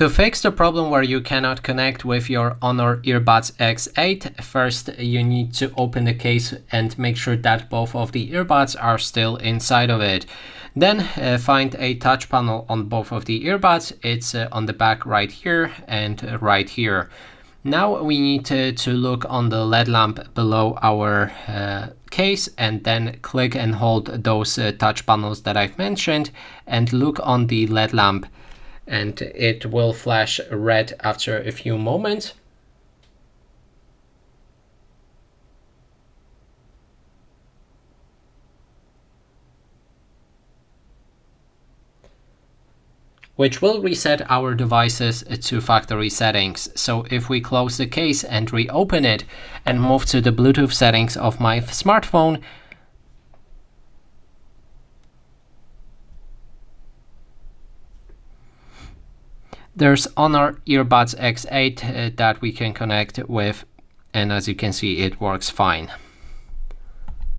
To fix the problem where you cannot connect with your Honor Earbuds X8, first you need to open the case and make sure that both of the earbuds are still inside of it. Then find a touch panel on both of the earbuds. It's on the back right here and right here. Now we need to look on the LED lamp below our case and then click and hold those touch panels that I've mentioned and look on the LED lamp, and it will flash red after a few moments. Which will reset our devices to factory settings. So if we close the case and reopen it and move to the Bluetooth settings of my smartphone, there's Honor Earbuds X8 that we can connect with, and as you can see, it works fine.